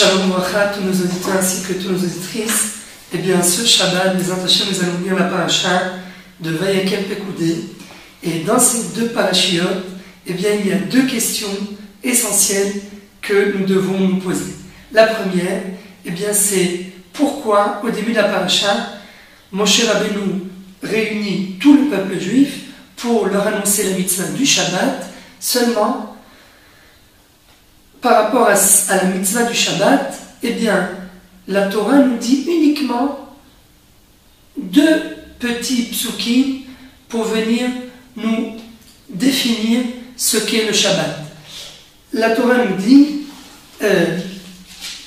Shalom Bracha, tous nos auditeurs ainsi que toutes nos auditrices. Eh bien, ce Shabbat, les Antachim, nous allons lire la paracha de Vayakel Pekoudé. Et dans ces deux parachiotes, eh bien, il y a deux questions essentielles que nous devons nous poser. La première, eh bien, c'est pourquoi, au début de la paracha, Moshe Rabbeinu réunit tout le peuple juif pour leur annoncer la mitzvah du Shabbat, seulement par rapport à la mitzvah du Shabbat, eh bien, la Torah nous dit uniquement deux petits psukim pour venir nous définir ce qu'est le Shabbat. La Torah nous dit,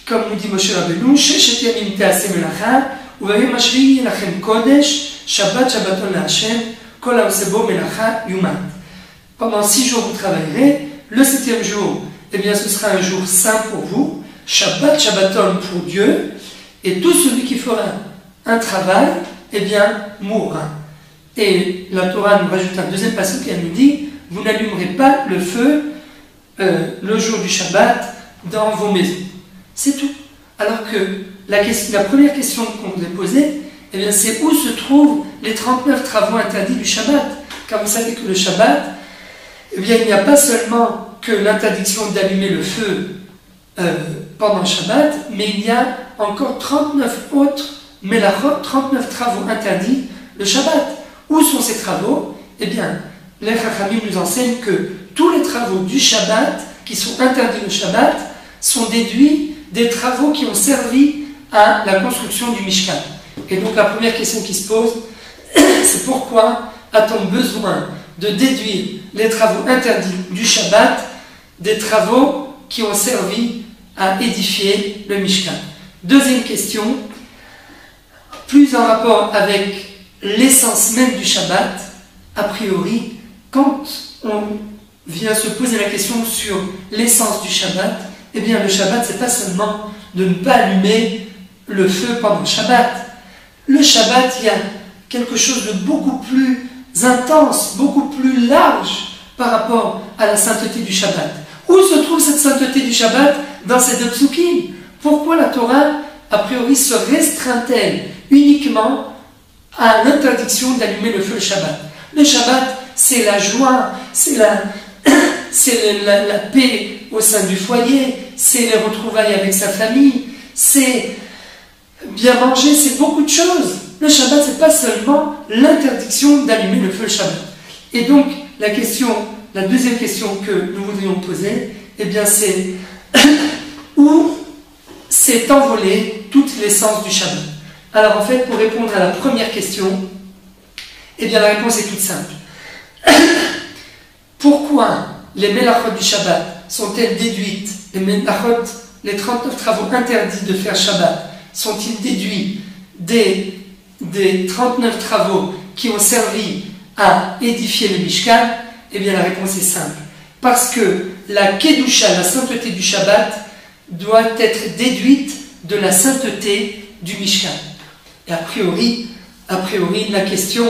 comme nous dit Moshe Rabbeinu, Sheshet yamim te'aseh melacha, uvayom hashvi'i lachem kodesh, Shabbat Shabbaton la'Hashem, kol ha'oseh bo melacha yumat. Pendant 6 jours vous travaillerez, le 7e jour, eh bien ce sera un jour saint pour vous, Shabbat Shabbaton pour Dieu, et tout celui qui fera un travail, eh bien mourra. Et la Torah nous rajoute un deuxième passage qui nous dit, vous n'allumerez pas le feu le jour du Shabbat dans vos maisons. C'est tout. Alors que la première question qu'on vous a posée, eh bien c'est où se trouvent les 39 travaux interdits du Shabbat. Car vous savez que le Shabbat, eh bien il n'y a pas seulement que l'interdiction d'allumer le feu pendant le Shabbat, mais il y a encore 39 autres melachot, 39 travaux interdits le Shabbat. Où sont ces travaux? Eh bien, les Chachamim nous enseignent que tous les travaux du Shabbat, qui sont interdits le Shabbat, sont déduits des travaux qui ont servi à la construction du Mishkan. Et donc la première question qui se pose, c'est pourquoi a-t-on besoin de déduire les travaux interdits du Shabbat des travaux qui ont servi à édifier le Mishkan? Deuxième question, plus en rapport avec l'essence même du Shabbat, a priori, quand on vient se poser la question sur l'essence du Shabbat, eh bien le Shabbat, c'est pas seulement de ne pas allumer le feu pendant le Shabbat. Le Shabbat, il y a quelque chose de beaucoup plus intense, beaucoup plus large par rapport à la sainteté du Shabbat. Où se trouve cette sainteté du Shabbat? Dans ces deux psukim. Pourquoi la Torah, a priori, se restreint-elle uniquement à l'interdiction d'allumer le feu le Shabbat? Le Shabbat, c'est la joie, c'est la paix au sein du foyer, c'est les retrouvailles avec sa famille, c'est bien manger, c'est beaucoup de choses. Le Shabbat, c'est pas seulement l'interdiction d'allumer le feu le Shabbat. Et donc, la deuxième question que nous voudrions poser, eh bien c'est où s'est envolée toute l'essence du Shabbat? Alors en fait, pour répondre à la première question, eh bien la réponse est toute simple. Pourquoi les melachot du Shabbat sont-elles déduites, les 39 travaux interdits de faire Shabbat, sont-ils déduits des 39 travaux qui ont servi à édifier le Mishkan? Eh bien la réponse est simple. Parce que la Kedusha, la sainteté du Shabbat, doit être déduite de la sainteté du Mishkan. Et a priori, la question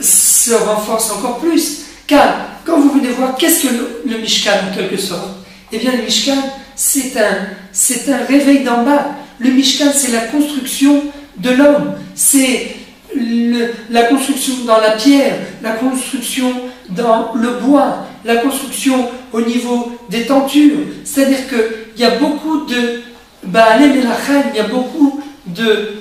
se renforce encore plus. Car quand vous venez voir qu'est-ce que le Mishkan en quelque sorte, eh bien le Mishkan, c'est un réveil d'en bas. Le Mishkan, c'est la construction de l'homme. C'est la construction dans la pierre, la construction dans le bois, la construction au niveau des tentures. C'est-à-dire qu'il y a beaucoup de il y a beaucoup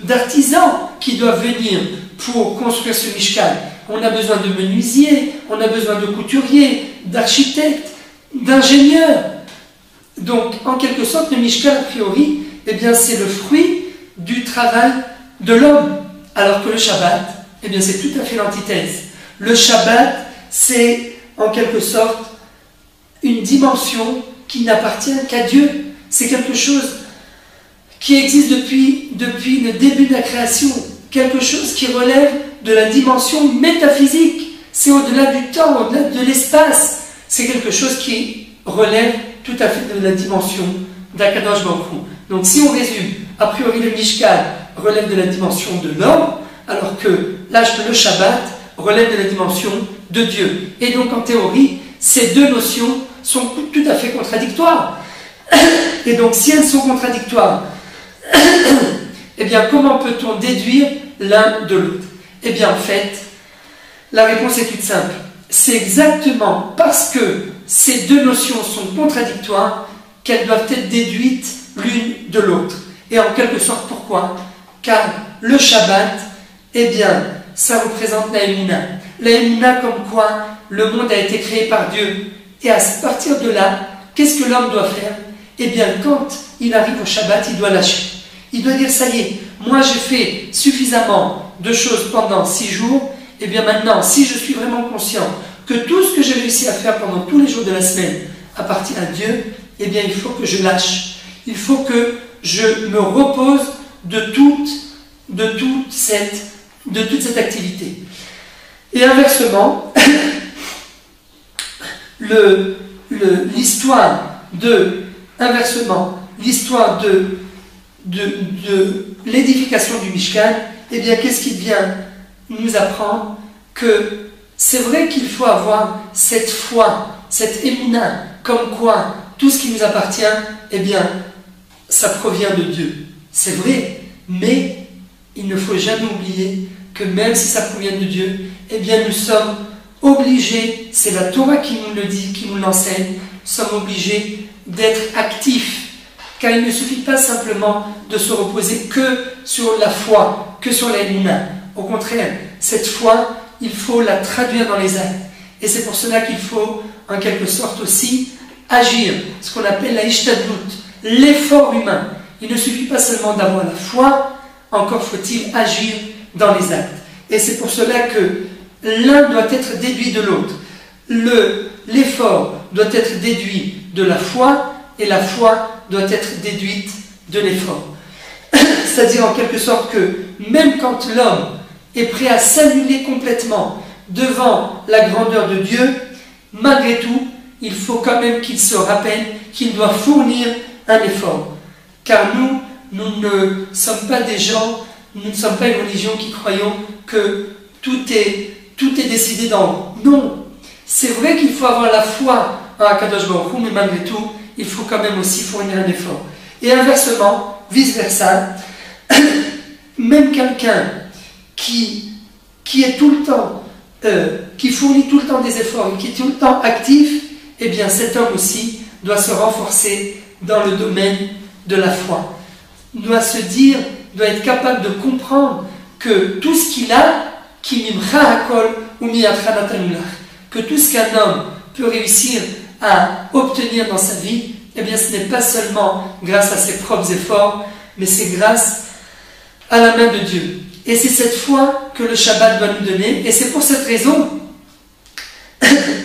d'artisans qui doivent venir pour construire ce Mishkan. On a besoin de menuisiers, on a besoin de couturiers, d'architectes, d'ingénieurs. Donc, en quelque sorte, le Mishkan, a priori, eh bien, c'est le fruit du travail de l'homme. Alors que le Shabbat, eh bien, c'est tout à fait l'antithèse. Le Shabbat, c'est en quelque sorte une dimension qui n'appartient qu'à Dieu. C'est quelque chose qui existe depuis le début de la création. Quelque chose qui relève de la dimension métaphysique. C'est au-delà du temps, au-delà de l'espace. C'est quelque chose qui relève tout à fait de la dimension d'Akadosh Baruch Hu. Donc si on résume, a priori le Mishkan relève de la dimension de l'homme, alors que le Shabbat relève de la dimension de Dieu. Et donc en théorie, ces deux notions sont tout à fait contradictoires. Et donc, si elles sont contradictoires, eh bien, comment peut-on déduire l'un de l'autre? Eh bien, en fait, la réponse est toute simple. C'est exactement parce que ces deux notions sont contradictoires qu'elles doivent être déduites l'une de l'autre. Et en quelque sorte, pourquoi? Car le Shabbat, eh bien, ça représente la Emouna. La Emouna comme quoi le monde a été créé par Dieu. Et à partir de là, qu'est-ce que l'homme doit faire? Eh bien, quand il arrive au Shabbat, il doit lâcher. Il doit dire, ça y est, moi j'ai fait suffisamment de choses pendant 6 jours, et bien maintenant, si je suis vraiment conscient que tout ce que j'ai réussi à faire pendant tous les jours de la semaine appartient à Dieu, eh bien il faut que je lâche. Il faut que je me repose de toute cette activité. Et inversement, l'histoire de l'édification du Mishkan, eh bien, qu'est-ce qui vient nous apprendre? Que c'est vrai qu'il faut avoir cette foi, cette émina, comme quoi tout ce qui nous appartient, eh bien, ça provient de Dieu. C'est vrai, mais il ne faut jamais oublier que même si ça provient de Dieu, eh bien, nous sommes obligés, c'est la Torah qui nous le dit, qui nous l'enseigne, nous sommes obligés d'être actifs. Car il ne suffit pas simplement de se reposer que sur la foi, que sur la émina. Au contraire, cette foi, il faut la traduire dans les actes. Et c'est pour cela qu'il faut, en quelque sorte aussi, agir, ce qu'on appelle la ishtadlut, l'effort humain. Il ne suffit pas seulement d'avoir la foi, encore faut-il agir dans les actes. Et c'est pour cela que l'un doit être déduit de l'autre. L'effort doit être déduit de la foi, et la foi doit être déduite de l'effort. C'est-à-dire en quelque sorte que même quand l'homme est prêt à s'annuler complètement devant la grandeur de Dieu, malgré tout, il faut quand même qu'il se rappelle qu'il doit fournir un effort. Car nous ne sommes pas des gens, nous ne sommes pas une religion qui croyons que tout est décidé d'en haut. Non, c'est vrai qu'il faut avoir la foi en Akadosh Baruch Hu, mais malgré tout, il faut quand même aussi fournir un effort. Et inversement, vice-versa, même quelqu'un qui est tout le temps, qui fournit tout le temps des efforts et qui est tout le temps actif, eh bien cet homme aussi doit se renforcer dans le domaine de la foi. Doit se dire, doit être capable de comprendre que tout ce qu'il a, que tout ce qu'un homme peut réussir à obtenir dans sa vie, eh bien ce n'est pas seulement grâce à ses propres efforts, mais c'est grâce à la main de Dieu. Et c'est cette foi que le Shabbat doit nous donner, et c'est pour cette raison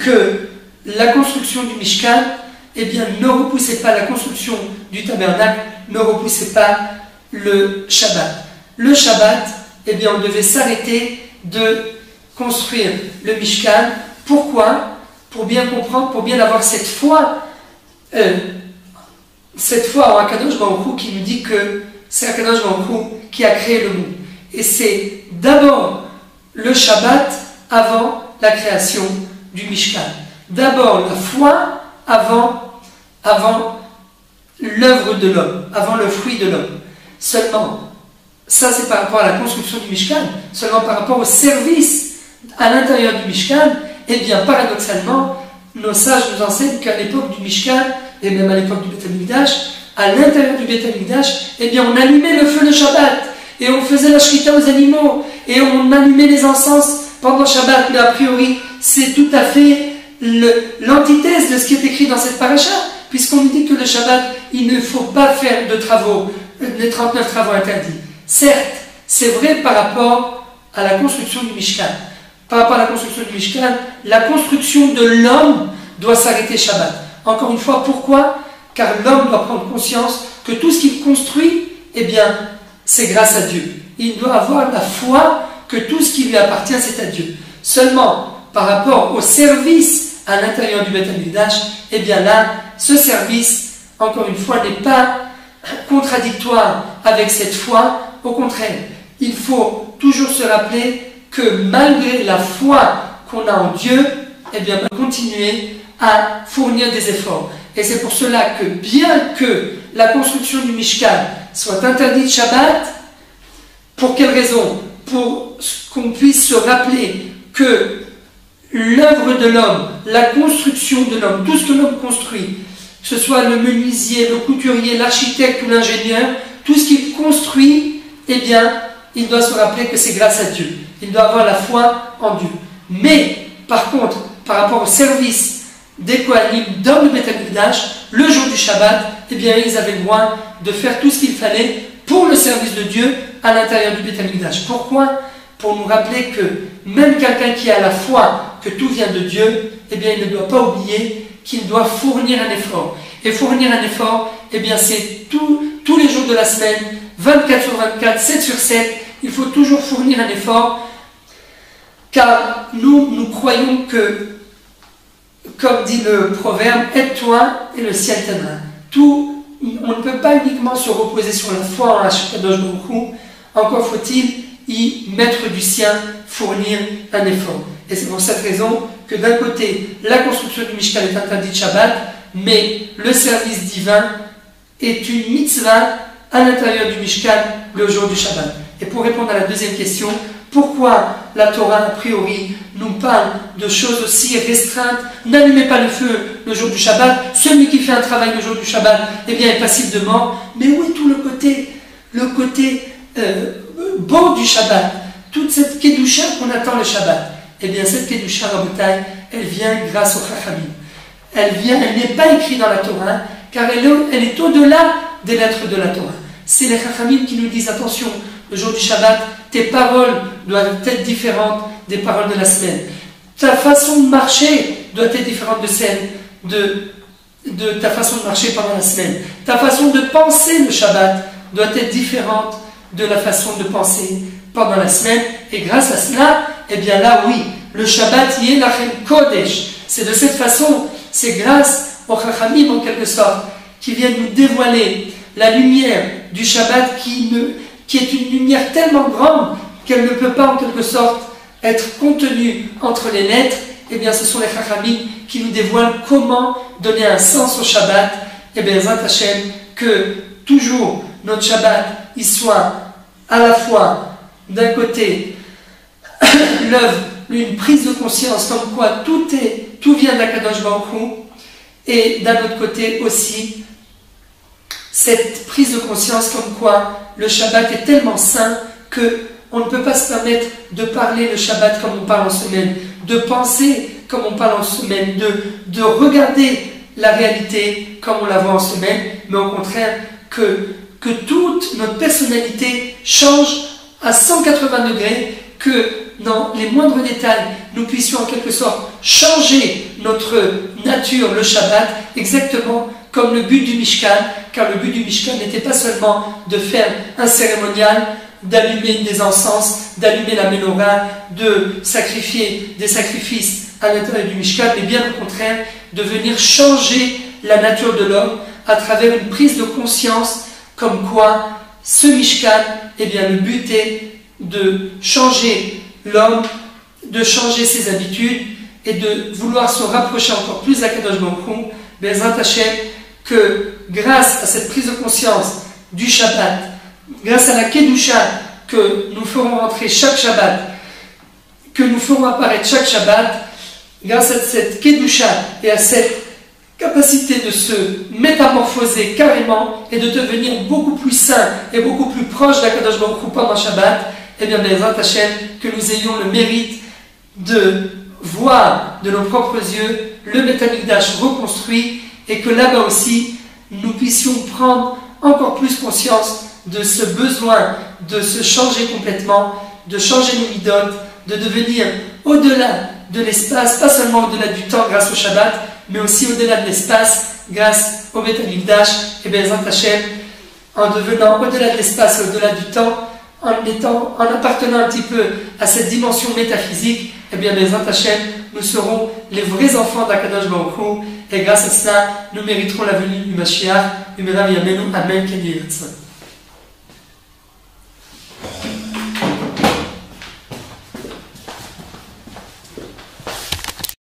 que la construction du Mishkan, eh bien ne repoussez pas la construction du tabernacle, ne repoussez pas le Shabbat. Le Shabbat, eh bien on devait s'arrêter de construire le Mishkan. Pourquoi? Pour bien comprendre, pour bien avoir cette foi en Akadosh Baruch Hu qui nous dit que c'est Akadosh Baruch Hu qui a créé le monde. Et c'est d'abord le Shabbat avant la création du Mishkan. D'abord la foi avant l'œuvre de l'homme, avant le fruit de l'homme. Seulement, ça c'est par rapport à la construction du Mishkan, seulement par rapport au service à l'intérieur du Mishkan, eh bien paradoxalement, nos sages nous enseignent qu'à l'époque du Mishkan, et même à l'époque du Beth Amikdash, à l'intérieur du Beth Amikdash, eh bien on allumait le feu le Shabbat, et on faisait la shrita aux animaux, et on allumait les encens pendant Shabbat, mais a priori, c'est tout à fait l'antithèse de ce qui est écrit dans cette paracha, puisqu'on nous dit que le Shabbat, il ne faut pas faire de travaux, les 39 travaux interdits. Certes, c'est vrai par rapport à la construction du Mishkan. Par rapport à la construction du Mishkan, la construction de l'homme doit s'arrêter Shabbat. Encore une fois, pourquoi? Car l'homme doit prendre conscience que tout ce qu'il construit, eh bien, c'est grâce à Dieu. Il doit avoir la foi que tout ce qui lui appartient, c'est à Dieu. Seulement, par rapport au service à l'intérieur du Beth Amikdash, eh bien là, ce service, encore une fois, n'est pas contradictoire avec cette foi. Au contraire, il faut toujours se rappeler que malgré la foi qu'on a en Dieu, eh bien, on va continuer à fournir des efforts. Et c'est pour cela que, bien que la construction du Mishkan soit interdite Shabbat, pour quelle raison? Pour qu'on puisse se rappeler que l'œuvre de l'homme, la construction de l'homme, tout ce que l'homme construit, que ce soit le menuisier, le couturier, l'architecte ou l'ingénieur, tout ce qu'il construit, eh bien, il doit se rappeler que c'est grâce à Dieu. Il doit avoir la foi en Dieu. Mais, par contre, par rapport au service des Kohanim dans le Beth Amikdash, le jour du Shabbat, eh bien, ils avaient le droit de faire tout ce qu'il fallait pour le service de Dieu à l'intérieur du Beth Amikdash. Pourquoi? Pour nous rappeler que même quelqu'un qui a la foi que tout vient de Dieu, eh bien, il ne doit pas oublier qu'il doit fournir un effort. Et fournir un effort, eh bien, c'est tous les jours de la semaine, 24 sur 24, 7 sur 7, il faut toujours fournir un effort, car nous croyons que, comme dit le proverbe, aide-toi et le ciel t'aidera. On ne peut pas uniquement se reposer sur la foi en Akadosh Baruch Hu, encore faut-il y mettre du sien, fournir un effort. Et c'est pour cette raison que d'un côté, la construction du Mishkan est interdite Shabbat, mais le service divin est une mitzvah à l'intérieur du Mishkan le jour du Shabbat. Et pour répondre à la deuxième question, pourquoi la Torah, a priori, nous parle de choses aussi restreintes? N'allumez pas le feu le jour du Shabbat. Celui qui fait un travail le jour du Shabbat, eh bien, est passible de mort. Mais où est tout le côté beau du Shabbat? Toute cette Kedusha qu'on attend le Shabbat. Eh bien, cette Kedusha, Rabotai, elle vient grâce au Chachamim. Elle n'est pas écrite dans la Torah, car elle est au-delà des lettres de la Torah. C'est les Chachamim qui nous disent, attention, le jour du Shabbat, tes paroles doivent être différentes des paroles de la semaine. Ta façon de marcher doit être différente de celle de ta façon de marcher pendant la semaine. Ta façon de penser le Shabbat doit être différente de la façon de penser pendant la semaine. Et grâce à cela, eh bien là, oui, le Shabbat y est lachem kodesh. C'est de cette façon, c'est grâce au Chachamim en quelque sorte, qui viennent nous dévoiler la lumière du Shabbat qui est une lumière tellement grande qu'elle ne peut pas en quelque sorte être contenue entre les lettres. Eh bien, ce sont les Chachamim qui nous dévoilent comment donner un sens au Shabbat. Eh bien, Zat Hashem, que toujours notre Shabbat, il soit à la fois d'un côté l'œuvre, une prise de conscience comme quoi tout vient d'Akadosh Baruch Hu, et d'un autre côté aussi cette prise de conscience comme quoi le Shabbat est tellement saint qu'on ne peut pas se permettre de parler le Shabbat comme on parle en semaine, de penser comme on parle en semaine, de regarder la réalité comme on la voit en semaine, mais au contraire que toute notre personnalité change à 180 degrés, que dans les moindres détails, nous puissions en quelque sorte changer notre nature, le Shabbat, exactement comme le but du Mishkan, car le but du Mishkan n'était pas seulement de faire un cérémonial, d'allumer des encens, d'allumer la menorah, de sacrifier des sacrifices à l'intérieur du Mishkan, mais bien au contraire, de venir changer la nature de l'homme à travers une prise de conscience comme quoi ce Mishkan, eh bien le but est de changer l'homme, de changer ses habitudes et de vouloir se rapprocher encore plus d'Akadosh Baruch Hu, Bezrat Hashem, que grâce à cette prise de conscience du Shabbat, grâce à la Kedusha que nous ferons rentrer chaque Shabbat, que nous ferons apparaître chaque Shabbat, grâce à cette Kedusha et à cette capacité de se métamorphoser carrément et de devenir beaucoup plus saint et beaucoup plus proche d'Akadosh Baruch Hu pendant Shabbat, eh bien, Bezrat Hashem, que nous ayons le mérite de voir de nos propres yeux le Beth Amikdash reconstruit et que là-bas aussi, nous puissions prendre encore plus conscience de ce besoin de se changer complètement, de changer nos midotes, de devenir au-delà de l'espace, pas seulement au-delà du temps grâce au Shabbat, mais aussi au-delà de l'espace grâce au Beth Amikdash et Bezrat Hashem, en devenant au-delà de l'espace et au-delà du temps, en appartenant un petit peu à cette dimension métaphysique, eh bien, Bezrat Hashem, nous serons les vrais enfants d'Akadosh Baruch Hu, et grâce à cela, nous mériterons la venue du Mashiach, Amen, Amen,